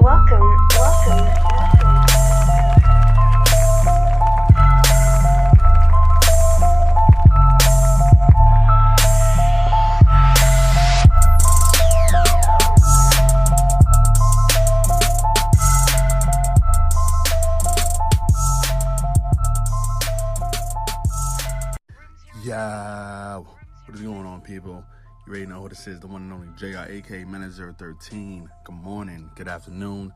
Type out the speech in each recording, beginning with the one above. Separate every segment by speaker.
Speaker 1: Yeah, what is going on, people? You already know who this is, the one and only JR, aka Man013. Good morning, good afternoon,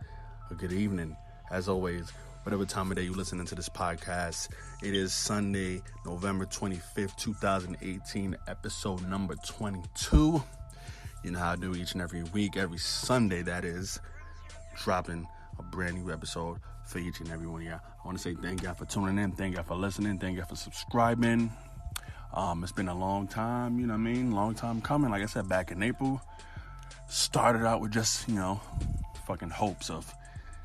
Speaker 1: or good evening. As always, whatever time of day you're listening to this podcast, it is Sunday, November 25th, 2018, episode number 22. You know how I do each and every week, every Sunday, that is, dropping a brand new episode for each and every one of y'all. I want to say thank y'all for tuning in, thank y'all for listening, thank y'all for subscribing. It's been a long time, you know what I mean? Long time coming. Like I said, back in April, started out with just, fucking hopes of,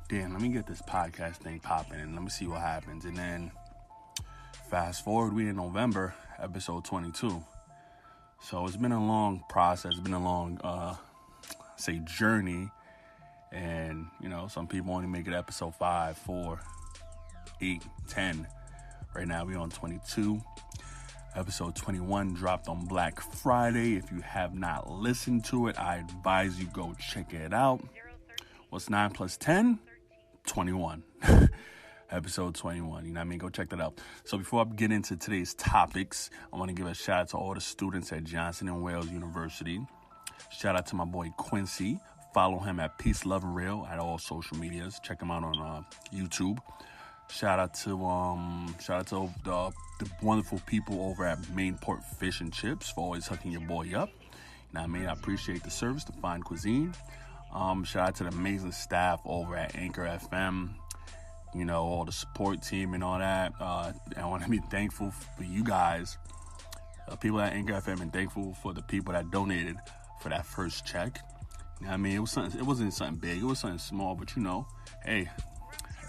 Speaker 1: damn, let me get this podcast thing popping and let me see what happens. And then fast forward, we in November, episode 22. So it's been a long process. It's been a long, journey. And, some people only make it episode 5, 4, 8, 10. Right now, we on 22. Episode 21 dropped on Black Friday. If you have not listened to it, I advise you go check it out. What's 9 plus 10? 21. Episode 21. You know what I mean? Go check that out. So before I get into today's topics, I want to give a shout out to all the students at Johnson & Wales University. Shout out to my boy Quincy. Follow him at Peace, Love, and Real at all social medias. Check him out on YouTube. Shout out to the wonderful people over at Mainport Fish and Chips for always hooking your boy up. You know what I mean? I appreciate the service, the fine cuisine. Shout out to the amazing staff over at Anchor FM. All the support team and all that. I want to be thankful for you guys, people at Anchor FM, and thankful for the people that donated for that first check. You know what I mean? It wasn't something big. It was something small, but hey,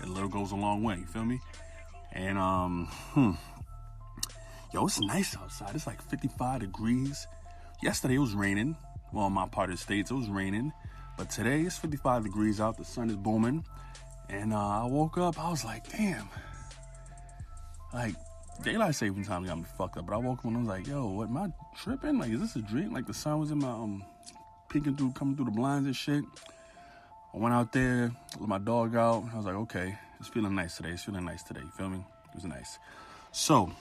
Speaker 1: a little goes a long way. You feel me? And yo, it's nice outside. It's like 55 degrees. Yesterday it was raining. Well, in my part of the States, it was raining. But today it's 55 degrees out. The sun is booming. And I woke up. I was like, damn. Like, daylight saving time got me fucked up. But I woke up and I was like, yo, what, am I tripping? Like, is this a dream? Like, the sun was in my, coming through the blinds and shit. I went out there, let my dog out. I was like, okay, it's feeling nice today. You feel me? It was nice. So,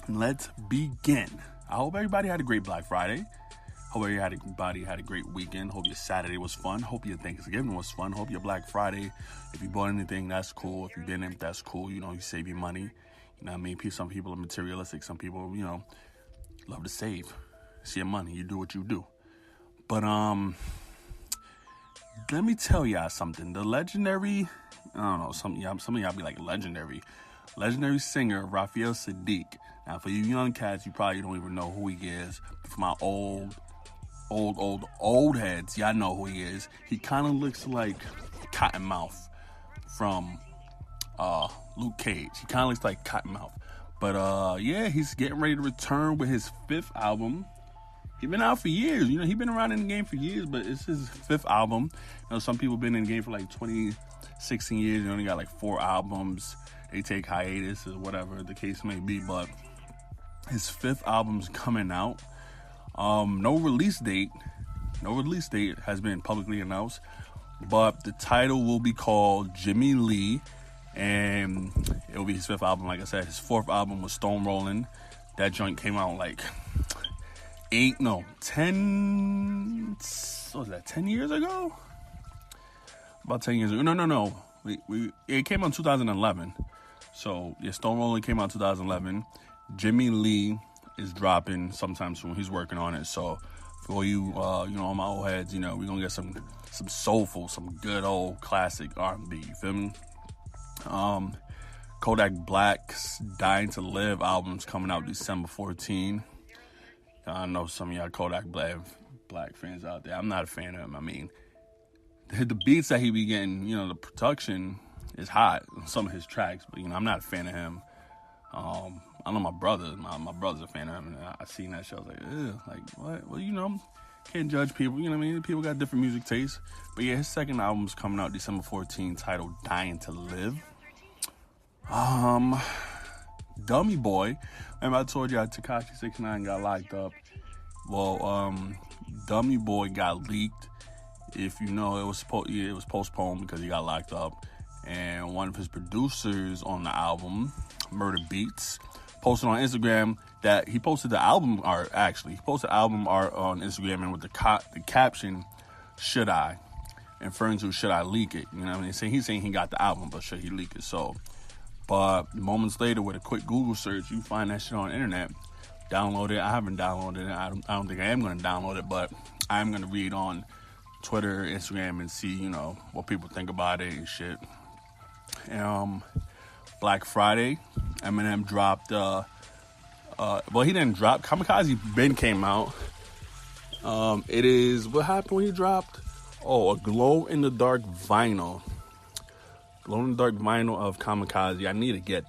Speaker 1: let's begin. I hope everybody had a great Black Friday. Hope everybody had a great weekend. Hope your Saturday was fun. Hope your Thanksgiving was fun. Hope your Black Friday, if you bought anything, that's cool. If you didn't, that's cool. You save your money. You know what I mean? Some people are materialistic. Some people, love to save. It's your money. You do what you do. But, let me tell y'all something. The legendary, I don't know, some of y'all be like legendary singer, Raphael Saadiq. Now, for you young cats, you probably don't even know who he is. But for my old heads, y'all know who he is. He kind of looks like Cottonmouth from Luke Cage. He kind of looks like Cottonmouth. But, he's getting ready to return with his 5th album. He's been out for years. He's been around in the game for years, but it's his 5th album. Some people been in the game for like 20, 16 years. They only got like 4 albums. They take hiatus or whatever the case may be, but his 5th album's coming out. No release date has been publicly announced, but the title will be called Jimmy Lee, and it'll be his 5th album. Like I said, his 4th album was Stone Rollin'. That joint came out like 10 years ago? About 10 years ago. No. It came out in 2011. So, Stone Rollin' came out in 2011. Jimmy Lee is dropping sometime soon. He's working on it. So, for you, all my old heads, we're going to get some soulful, some good old classic R&B. You feel me? Kodak Black's Dying to Live album's coming out December 14. I know some of y'all Kodak Black fans out there. I'm not a fan of him. I mean, the beats that he be getting, the production is hot on some of his tracks, but, I'm not a fan of him. I know my brother's a fan of him, and I seen that show. I was like, ew, like, what? Well, Can't judge people, you know what I mean? People got different music tastes. But yeah, his second album's coming out December 14th, titled Dying to Live. Dummy Boy. Remember I told you Tekashi 69 got locked up. Well, Dummy Boy got leaked. If you know, it was postponed because he got locked up. And one of his producers on the album, Murder Beats, posted on Instagram that he posted the album art, actually. He posted album art on Instagram and with the caption, "Should I?" Referring to, should I leak it? You know what I mean? He's saying he got the album, but should he leak it? So, but moments later, with a quick Google search, you find that shit on the internet. Download it. I haven't downloaded it. I don't think I am going to download it, but I'm going to read on Twitter, Instagram, and see, you know, what people think about it and shit. Black Friday, Eminem dropped, well, he didn't drop. Kamikaze Ben came out. It is, what happened when he dropped? Oh, a glow-in-the-dark vinyl. Glow-in-the-dark vinyl of Kamikaze. I need to get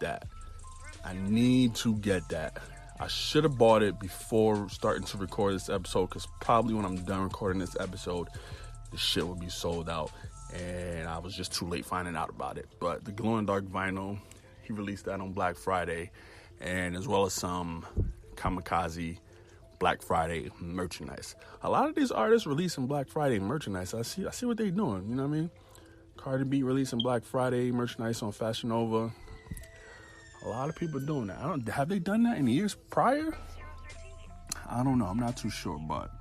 Speaker 1: that. I should have bought it before starting to record this episode, because probably when I'm done recording this episode, the shit will be sold out. And I was just too late finding out about it. But the glow-in-the-dark vinyl, he released that on Black Friday, and as well as some Kamikaze Black Friday merchandise. A lot of these artists releasing Black Friday merchandise. I see what they're doing, you know what I mean? Cardi B releasing Black Friday merchandise on Fashion Nova. A lot of people doing that. Have they done that in the years prior? I don't know. I'm not too sure, but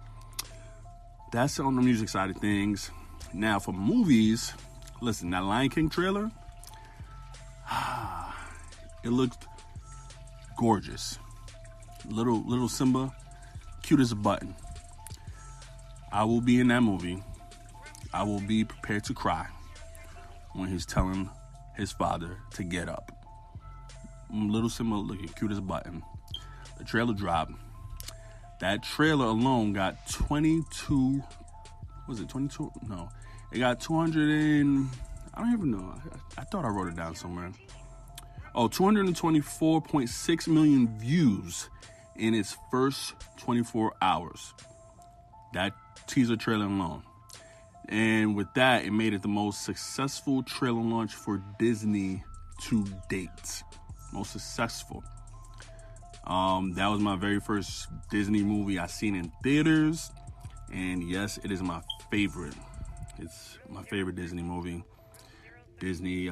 Speaker 1: that's on the music side of things. Now for movies, listen, that Lion King trailer, it looked gorgeous. Little Simba, cute as a button. I will be in that movie. I will be prepared to cry when he's telling his father to get up. Little Simba looking cute as a button. The trailer dropped. That trailer alone got 22. Was it 22? No. It got 200 and... I don't even know. I thought I wrote it down somewhere. Oh, 224.6 million views in its first 24 hours. That teaser trailer alone. And with that, it made it the most successful trailer launch for Disney to date. Most successful. That was my very first Disney movie I seen in theaters. And yes, it is my favorite. It's my favorite Disney movie. Disney,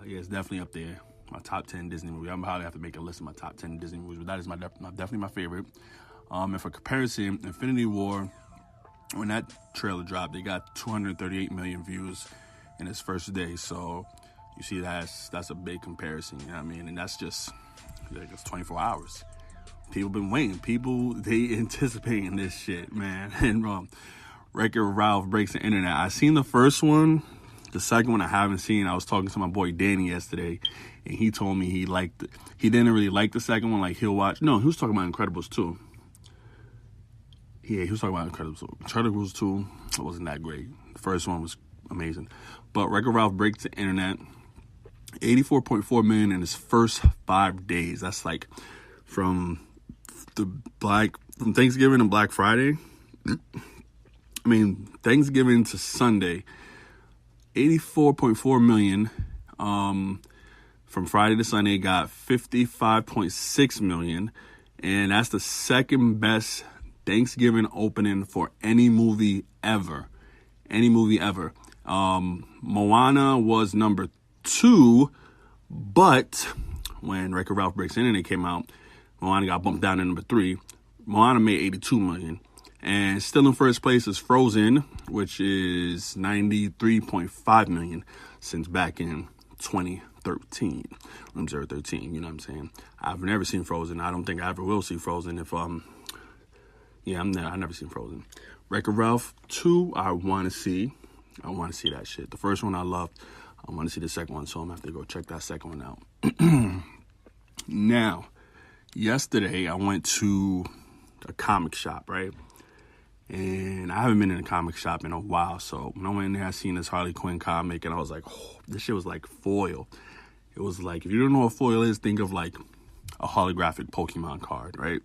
Speaker 1: it's definitely up there. My top 10 Disney movie. I'm probably have to make a list of my top 10 Disney movies, but that is definitely my favorite. And for comparison, Infinity War, when that trailer dropped, they got 238 million views in its first day. So you see, that's a big comparison. You know what I mean? And that's just, it's 24 hours. People been waiting. People, they anticipating this shit, man. And Wreck-It Ralph breaks the internet. I seen the first one. The second one I haven't seen. I was talking to my boy Danny yesterday, and he told me he didn't really like the second one. Like, he'll watch. No, he was talking about Incredibles 2. Yeah, he was talking about Incredibles 2. Incredibles 2 wasn't that great. The first one was amazing. But Wreck-It Ralph breaks the internet. 84.4 million in his first 5 days. That's like from Thanksgiving and Black Friday. I mean, Thanksgiving to Sunday. 84.4 million. From Friday to Sunday, got 55.6 million. And that's the second best Thanksgiving opening for any movie ever. Moana was number 2, but when Wreck-It Ralph Breaks the Internet came out, Moana got bumped down to number 3. Moana made 82 million. And still in first place is Frozen, which is 93.5 million since back in 2013. Room 013, you know what I'm saying? I've never seen Frozen. I don't think I ever will see Frozen if I've never seen Frozen. Wreck-It Ralph 2, I want to see that shit. The first one I loved. I want to see the second one, so I'm going to have to go check that second one out. Now, yesterday I went to a comic shop, right? And I haven't been in a comic shop in a while, so when I went in there, I seen this Harley Quinn comic, and I was like, oh, this shit was like foil. It was like, if you don't know what foil is, think of like a holographic Pokemon card, right?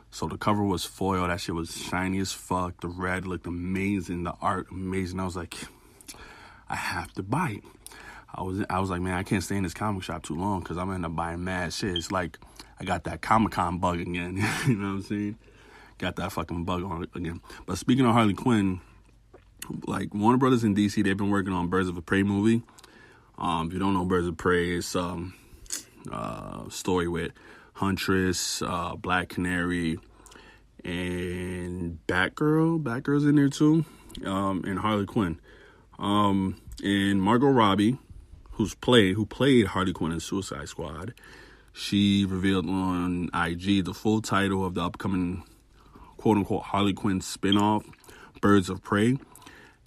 Speaker 1: So the cover was foil. That shit was shiny as fuck. The red looked amazing. The art amazing. I was like, I have to buy it. I was like, man, I can't stay in this comic shop too long because I'm gonna end up buying mad shit. It's like I got that Comic-Con bug again. You know what I'm saying? Got that fucking bug on it again. But speaking of Harley Quinn, like Warner Brothers in DC, they've been working on Birds of Prey movie. If you don't know Birds of Prey, it's story with Huntress, Black Canary, and Batgirl. Batgirl's in there too, and Harley Quinn. And Margot Robbie, who played Harley Quinn in Suicide Squad, she revealed on IG the full title of the upcoming quote-unquote Harley Quinn spinoff, Birds of Prey.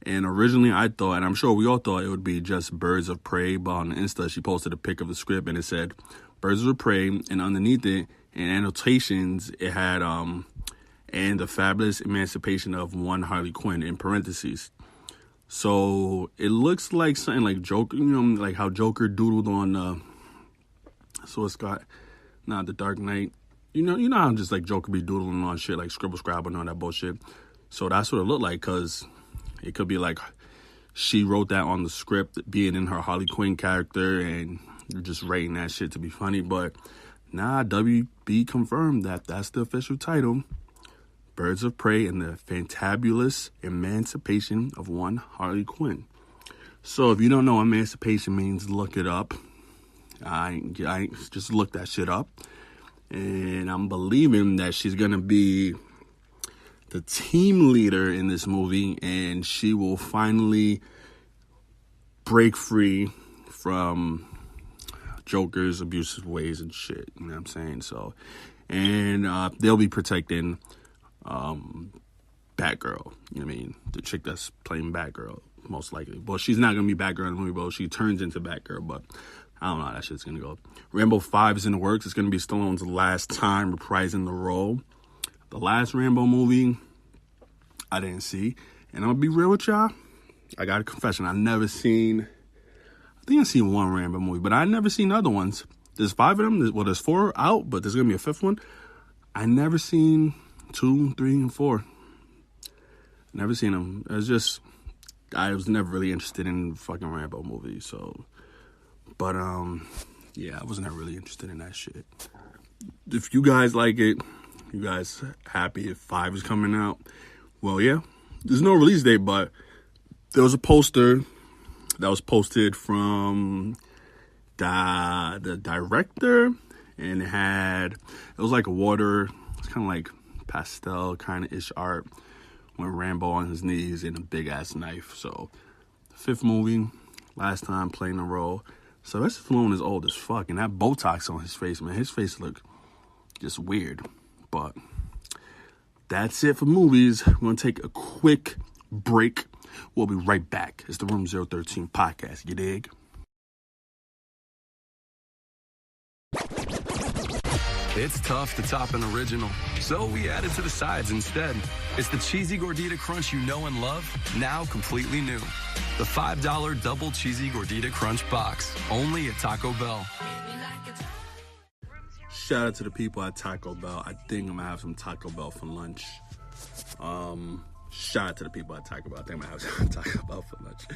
Speaker 1: And originally I thought, and I'm sure we all thought it would be just Birds of Prey, but on Insta she posted a pic of the script and it said Birds of Prey, and underneath it, in annotations, it had, and the fabulous emancipation of one Harley Quinn in parentheses. So it looks like something like Joker, you know, like how Joker doodled on The Dark Knight. You know how just like Joker be doodling on shit, like scribble scrabble and all that bullshit. So that's what it looked like, because it could be like she wrote that on the script, being in her Harley Quinn character, and you're just writing that shit to be funny. But nah, WB confirmed that that's the official title, Birds of Prey and the Fantabulous Emancipation of One Harley Quinn. So if you don't know what emancipation means, look it up. I just looked that shit up. And I'm believing that she's going to be the team leader in this movie, and she will finally break free from Joker's abusive ways and shit. You know what I'm saying? So, and they'll be protecting Batgirl. You know what I mean? The chick that's playing Batgirl, most likely. Well, she's not going to be Batgirl in the movie, but she turns into Batgirl, but I don't know how that shit's going to go. Rambo 5 is in the works. It's going to be Stallone's last time reprising the role. The last Rambo movie, I didn't see. And I'm going to be real with y'all. I got a confession. I think I've seen one Rambo movie, but I never seen other ones. There's 5 of them. Well, there's 4 out, but there's going to be a 5th one. I never seen 2, 3, and 4. Never seen them. I was never really interested in fucking Rambo movies, so... But, yeah, I wasn't really interested in that shit. If you guys like it, you guys happy if 5 is coming out, well, yeah. There's no release date, but there was a poster that was posted from the director, and it was like a water, it's kind of like pastel kind of ish art, with Rambo on his knees and a big ass knife. So, 5th movie, last time playing the role. Sylvester Stallone is old as fuck, and that Botox on his face, man, his face look just weird. But that's it for movies. We're going to take a quick break. We'll be right back. It's the Room 013 podcast, you dig?
Speaker 2: It's tough to top an original, so we added to the sides instead. It's the Cheesy Gordita Crunch you know and love, now completely new. The $5 Double Cheesy Gordita Crunch Box, only at Taco Bell.
Speaker 1: Shout out to the people at Taco Bell. I think I'm going to have some Taco Bell for lunch. Shout out to the people at Taco Bell. I think I'm going to have some Taco Bell for lunch.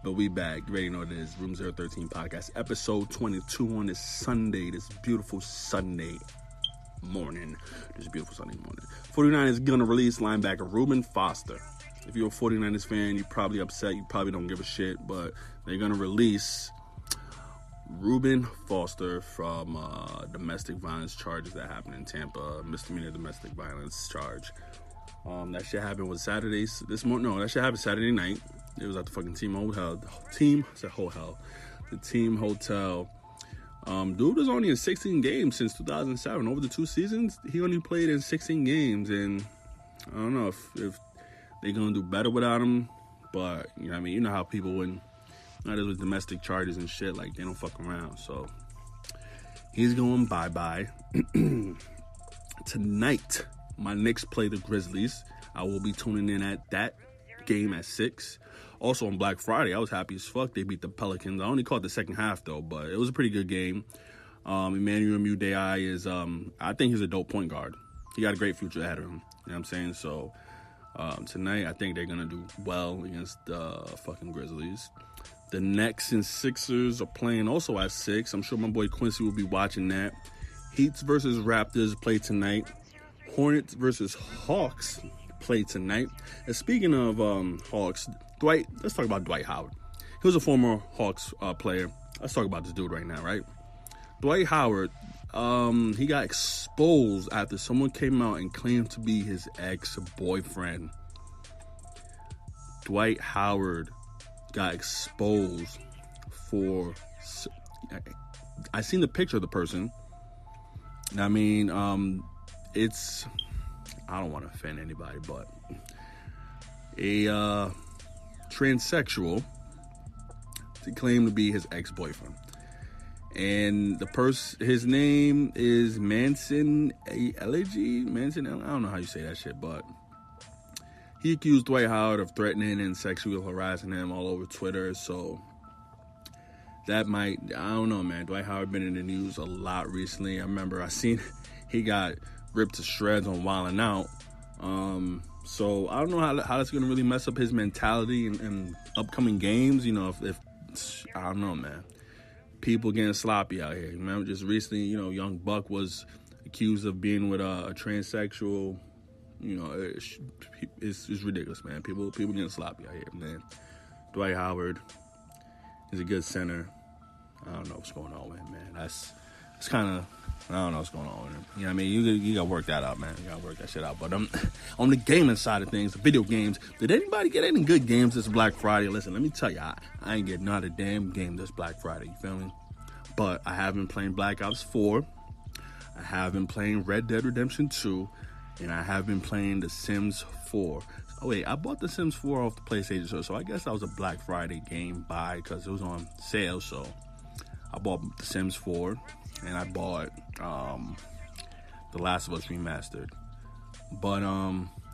Speaker 1: But we back. You already know what it is. Room 013 podcast, episode 22 on this Sunday, this beautiful Sunday morning. 49 is going to release linebacker Reuben Foster. If you're a 49ers fan, you're probably upset. You probably don't give a shit. But they're going to release Reuben Foster from domestic violence charges that happened in Tampa. Misdemeanor domestic violence charge. That shit happened with Saturdays this morning. No, that shit happened Saturday night. It was at the fucking Team Hotel. The Team Hotel. Dude was only in 16 games since 2007. Over the 2 seasons, he only played in 16 games, and I don't know if they're gonna do better without him. But you know what I mean, you know how people when with domestic charges and shit, like they don't fuck around. So he's going bye-bye. Tonight, my Knicks play the Grizzlies. I will be tuning in at that game at 6. Also on Black Friday, I was happy as fuck they beat the Pelicans. I only caught the second half though, but it was a pretty good game. Emmanuel Mudiay is, I think he's a dope point guard. he got a great future ahead of him. You know what I'm saying? So tonight, I think they're gonna do well against the fucking Grizzlies. The Knicks and Sixers are playing also at 6. I'm sure my boy Quincy will be watching that. Heats versus Raptors play tonight. Hornets versus Hawks play tonight. And speaking of Hawks, let's talk about Dwight Howard. He was a former Hawks player. Let's talk about this dude right now, right? Dwight Howard, he got exposed after someone came out and claimed to be his ex-boyfriend. Dwight Howard got exposed for... I seen the picture of the person. I mean, it's... I don't want to offend anybody, but a transsexual claimed to be his ex-boyfriend. And his name is Manson Elegy. Manson, I don't know how you say that shit, but he accused Dwight Howard of threatening and sexually harassing him all over Twitter. So that I don't know, man. Dwight Howard been in the news a lot recently. I remember I seen he got ripped to shreds on Wildin' Out. So I don't know how that's going to really mess up his mentality in upcoming games. You know, if I don't know, man. People getting sloppy out here. Remember, just recently, you know, Young Buck was accused of being with a transsexual. You know, it's ridiculous, man. People getting sloppy out here, man. Dwight Howard is a good center. I don't know what's going on with him, man. That's kind of, I don't know what's going on with him. You know what I mean? You got to work that out, man. You got to work that shit out. But on the gaming side of things, the video games, did anybody get any good games this Black Friday? Listen, let me tell you, I ain't getting not a damn game this Black Friday. You feel me? But I have been playing Black Ops 4. I have been playing Red Dead Redemption 2. And I have been playing The Sims 4. Oh, wait, I bought The Sims 4 off the PlayStation, so I guess that was a Black Friday game buy because it was on sale, so I bought The Sims 4, and I bought The Last of Us Remastered. But,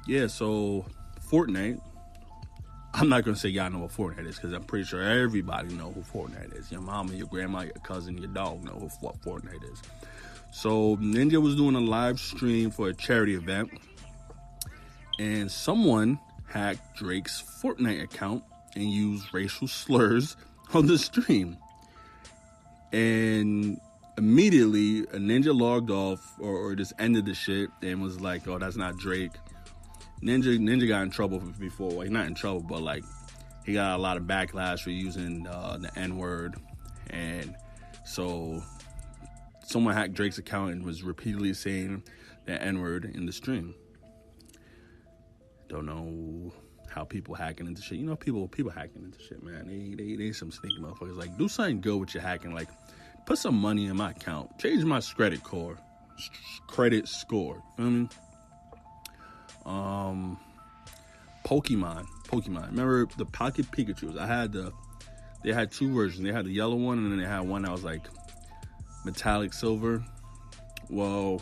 Speaker 1: yeah, so Fortnite, I'm not going to say y'all know what Fortnite is because I'm pretty sure everybody know who Fortnite is. Your mama, your grandma, your cousin, your dog know what Fortnite is. So Ninja was doing a live stream for a charity event, and someone hacked Drake's Fortnite account and used racial slurs on the stream. And immediately, a Ninja logged off or just ended the shit and was like, "Oh, that's not Drake." Ninja got in trouble before. Well, he's not in trouble, but like he got a lot of backlash for using the N-word, and so. Someone hacked Drake's account and was repeatedly saying the N-word in the stream. Don't know how people hacking into shit. You know, people hacking into shit, man. They some sneaky motherfuckers. Like, do something good with your hacking. Like, put some money in my account. Change my credit score. Feel me? Pokemon. Remember the Pocket Pikachus? They had two versions. They had the yellow one, and then they had one that was like metallic silver. Well,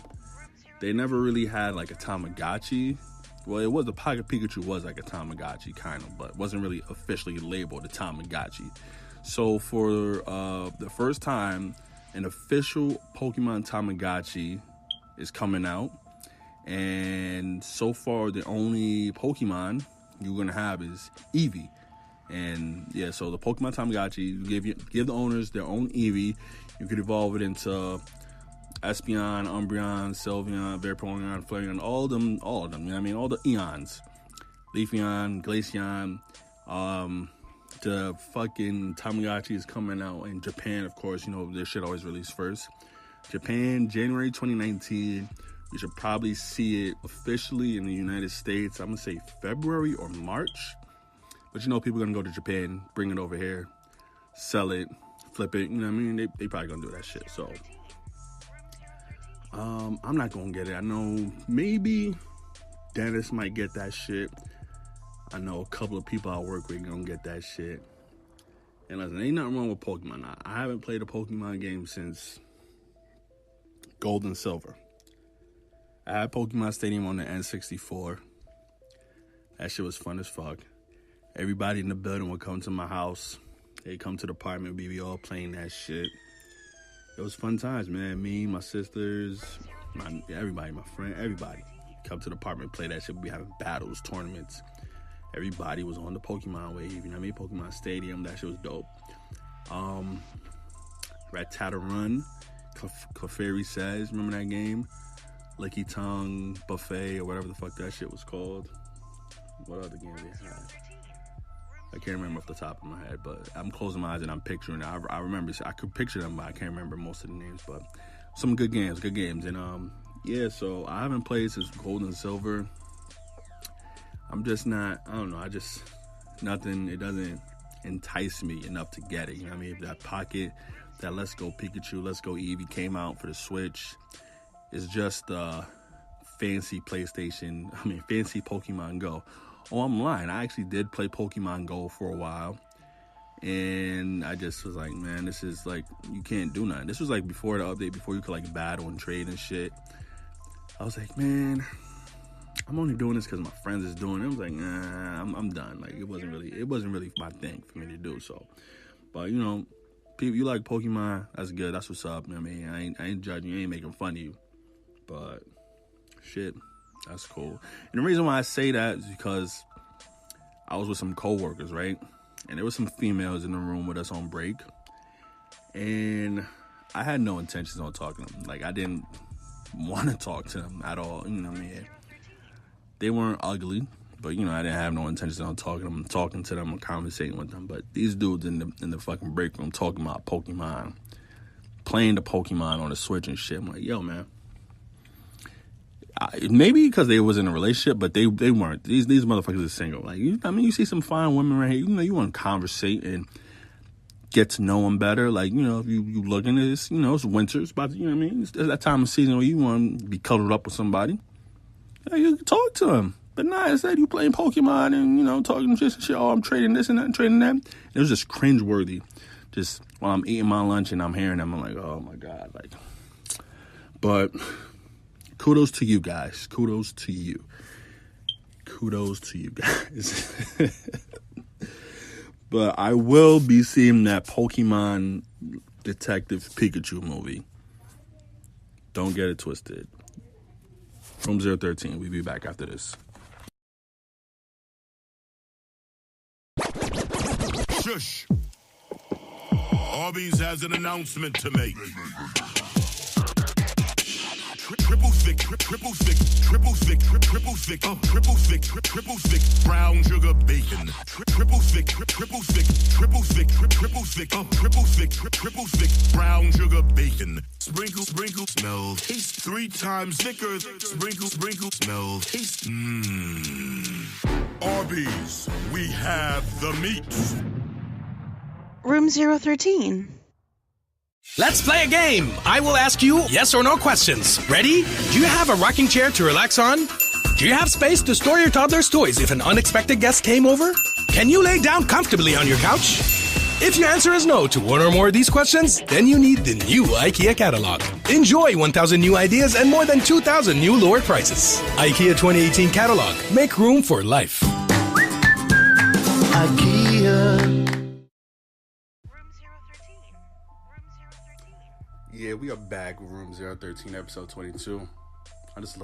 Speaker 1: they never really had like a Tamagotchi. Well, it was the Pocket Pikachu was like a Tamagotchi kind of, but wasn't really officially labeled a Tamagotchi. So for the first time, an official Pokemon Tamagotchi is coming out, and so far the only Pokemon you're gonna have is Eevee. And yeah, so the Pokemon Tamagotchi give the owners their own Eevee. You could evolve it into Espeon, Umbreon, Sylveon, Vaporeon, Flareon, all of them, you know what I mean? All the eons. Leafeon, Glaceon, the fucking Tamagotchi is coming out in Japan, of course. You know, this shit always released first. Japan, January 2019. You should probably see it officially in the United States. I'm going to say February or March. But you know, people are going to go to Japan, bring it over here, sell it, flip it. You know what I mean? They probably going to do that shit. So, I'm not going to get it. I know maybe Dennis might get that shit. I know a couple of people I work with going to get that shit. And listen, ain't nothing wrong with Pokemon. I haven't played a Pokemon game since Gold and Silver. I had Pokemon Stadium on the N64. That shit was fun as fuck. Everybody in the building would come to my house. They'd come to the apartment. We be all playing that shit. It was fun times, man. Me, my sisters, everybody, my friend, everybody come to the apartment, play that shit. We having battles, tournaments. Everybody was on the Pokemon wave. You know what I mean? Pokemon Stadium. That shit was dope. Rat-Tat-A-Run. Clefairy Says. Remember that game? Licky Tongue Buffet or whatever the fuck that shit was called. What other game they had? I can't remember off the top of my head, but I'm closing my eyes and I'm picturing it. I remember, I could picture them, but I can't remember most of the names. But some good games. And yeah, so I haven't played since Gold and Silver. I'm just not, I don't know, nothing, it doesn't entice me enough to get it. You know what I mean? If that Pocket, that Let's Go Pikachu, Let's Go Eevee came out for the Switch, it's just fancy fancy Pokemon Go. Oh, I'm lying. I actually did play Pokemon Go for a while. And I just was like, man, this is like, you can't do nothing. This was like before the update, before you could like battle and trade and shit. I was like, man, I'm only doing this because my friends is doing it. I was like, nah, I'm done. Like, it wasn't really my thing for me to do. So, but you know, people, you like Pokemon, that's good. That's what's up. You know what I mean, I ain't judging you, I ain't making fun of you. But shit, that's cool. And the reason why I say that is because I was with some coworkers, right? And there was some females in the room with us on break. And I had no intentions on talking to them. Like, I didn't want to talk to them at all. You know what I mean? They weren't ugly, but, you know, I didn't have no intentions on talking to them or conversating with them. But these dudes in the fucking break room talking about Pokemon, playing the Pokemon on the Switch and shit. I'm like, yo, man. Maybe because they was in a relationship, but they weren't. These motherfuckers are single. Like, you see some fine women right here. You know, you want to conversate and get to know them better. Like, you know, if you looking at this, you know, it's winter. It's about to, you know what I mean? It's that time of season where you want to be cuddled up with somebody. Yeah, you can talk to them. But nah, instead you playing Pokemon and, you know, talking shit and shit. Oh, I'm trading this and that and trading that. And it was just cringeworthy. Just while I'm eating my lunch and I'm hearing them, I'm like, oh my God. Like, but kudos to you guys. Kudos to you. Kudos to you guys. But I will be seeing that Pokemon Detective Pikachu movie. Don't get it twisted. Room 013. We'll be back after this.
Speaker 3: Shush. Arby's has an announcement to make. Triple thick, brown sugar bacon. Triple thick, brown sugar bacon. Sprinkle, smell, taste 3 times thicker. Sprinkle, smell, taste. Arby's, we have the meats.
Speaker 4: Room 013.
Speaker 5: Let's play a game. I will ask you yes or no questions. Ready? Do you have a rocking chair to relax on? Do you have space to store your toddler's toys if an unexpected guest came over? Can you lay down comfortably on your couch? If your answer is no to one or more of these questions, then you need the new IKEA catalog. Enjoy 1,000 new ideas and more than 2,000 new lower prices. IKEA 2018 catalog. Make room for life.
Speaker 6: IKEA.
Speaker 1: Yeah, we are back with Room 013, episode 22. I just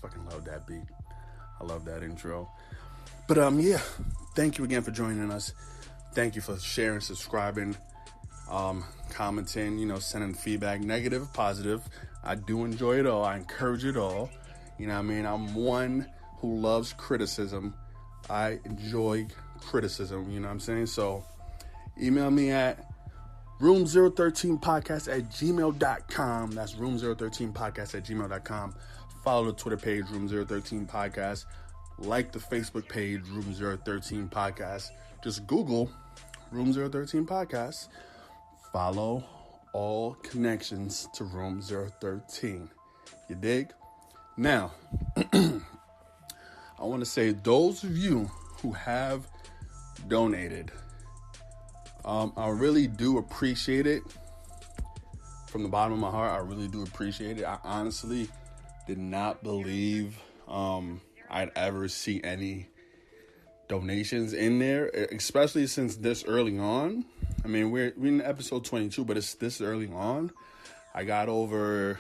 Speaker 1: fucking love that beat. I love that intro. But yeah, thank you again for joining us. Thank you for sharing, subscribing, commenting, you know, sending feedback, negative, positive. I do enjoy it all. I encourage it all. You know what I mean? I'm one who loves criticism. I enjoy criticism, you know what I'm saying? So email me at room013podcast@gmail.com. That's room013podcast@gmail.com. Follow the Twitter page, Room013 Podcast. Like the Facebook page, Room013 Podcast. Just Google Room013 Podcast. Follow all connections to Room013. You dig? Now, I want to say those of you who have donated, I really do appreciate it. From the bottom of my heart, I really do appreciate it. I honestly did not believe I'd ever see any donations in there, especially since this early on. I mean, we're in episode 22, but it's this early on. I got over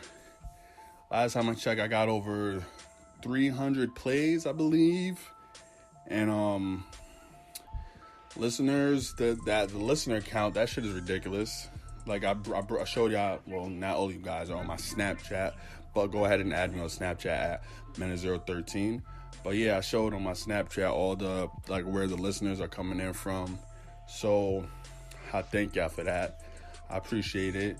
Speaker 1: Last time I checked, I got over 300 plays, I believe. And listeners, the listener count, that shit is ridiculous. Like I showed y'all, well, not all you guys are on my Snapchat, but go ahead and add me on Snapchat at Minute013. But yeah, I showed on my Snapchat all the, like, where the listeners are coming in from. So I thank y'all for that. I appreciate it.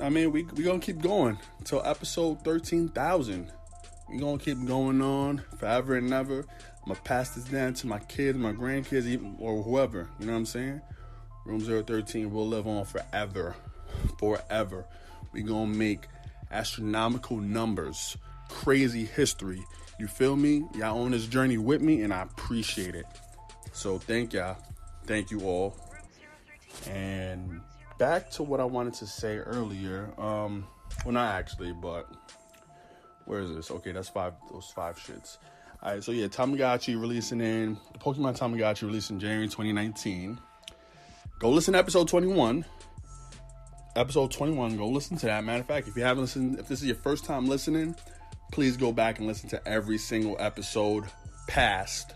Speaker 1: I mean, we gonna keep going until episode 13,000. We gonna keep going on forever and ever. I'm gonna pass this down to my kids, my grandkids, even, or whoever. You know what I'm saying? Room 013 will live on forever. Forever. We gonna make astronomical numbers. Crazy history. You feel me? Y'all on this journey with me, and I appreciate it. So thank y'all. Thank you all. And back to what I wanted to say earlier. Well, not actually, but where is this? Okay, that's those five shits. All right, so yeah, Tamagotchi releasing the Pokemon Tamagotchi released in January 2019. Go listen to episode 21. Episode 21, go listen to that. Matter of fact, if you haven't listened, if this is your first time listening, please go back and listen to every single episode past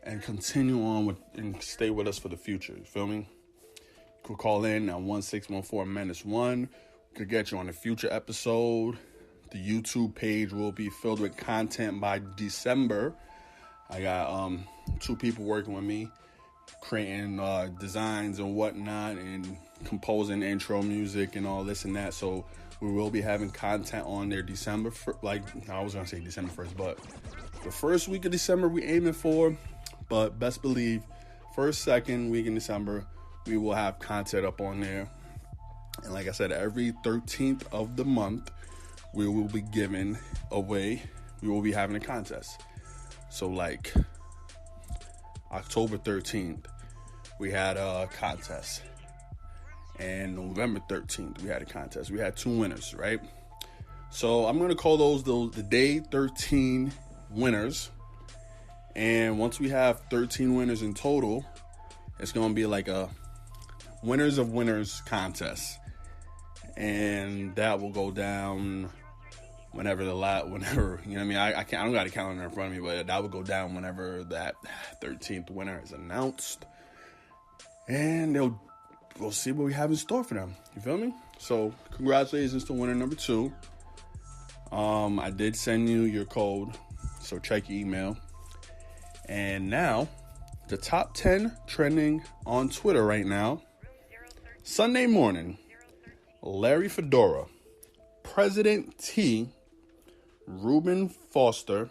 Speaker 1: and continue on and stay with us for the future. You feel me? You could call in at 1614-1. We could get you on a future episode. The YouTube page will be filled with content by December. I got 2 people working with me, creating designs and whatnot, and composing intro music and all this and that. So we will be having content on there December. I was gonna say December 1st, but the first week of December we aiming for. But best believe, first, second week in December, we will have content up on there. And like I said, every 13th of the month, we will be giving away. We will be having a contest. So like October 13th, we had a contest. And November 13th, we had a contest. We had 2 winners, right? So I'm going to call those the day 13 winners. And once we have 13 winners in total, it's going to be like a winners of winners contest. And that will go down whenever, you know what I mean? I don't got a calendar in front of me, but that will go down whenever that 13th winner is announced. And we'll see what we have in store for them. You feel me? So congratulations to winner number 2. I did send you your code, so check your email. And now, the top 10 trending on Twitter right now. Sunday morning, Larry Fedora, President T, Reuben Foster,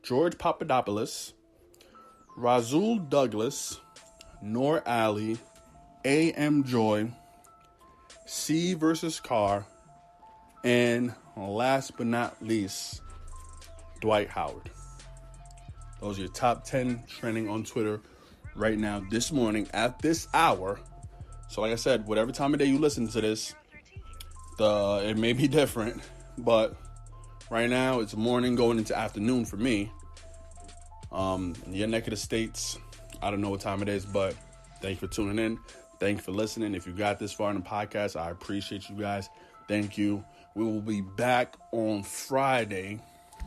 Speaker 1: George Papadopoulos, Razul Douglas, Noor Ali, A.M. Joy, C versus Carr, and last but not least, Dwight Howard. Those are your top 10 trending on Twitter right now this morning at this hour. So like I said, whatever time of day you listen to this, it may be different, but right now it's morning going into afternoon for me. In your neck of the states, I don't know what time it is, but thank you for tuning in. Thank you for listening. If you got this far in the podcast, I appreciate you guys. Thank you. We will be back on Friday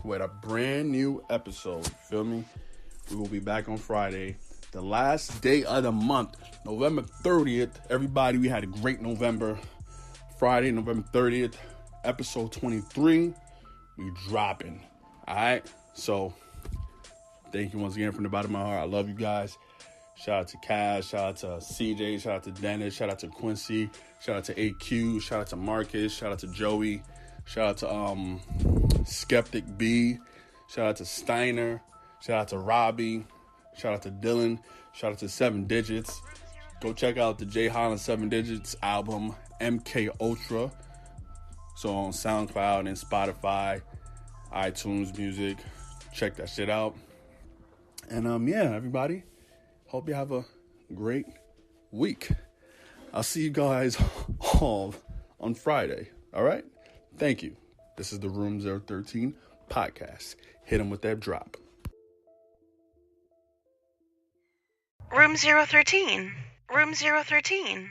Speaker 1: with a brand new episode. Feel me? We will be back on Friday, the last day of the month, November 30th. Everybody, we had a great November. Friday, November 30th, episode 23. We dropping. All right? So, thank you once again from the bottom of my heart. I love you guys. Shout out to Cash. Shout out to CJ. Shout out to Dennis. Shout out to Quincy. Shout out to AQ. Shout out to Marcus. Shout out to Joey. Shout out to Skeptic B. Shout out to Steiner. Shout out to Robbie. Shout out to Dylan. Shout out to 7 Digits. Go check out the Jay Holland 7 Digits album, MK Ultra. So on SoundCloud and Spotify, iTunes Music. Check that shit out. And yeah, everybody. Hope you have a great week. I'll see you guys all on Friday. All right? Thank you. This is the Room 013 podcast. Hit them with that drop.
Speaker 4: Room 013. Room 013.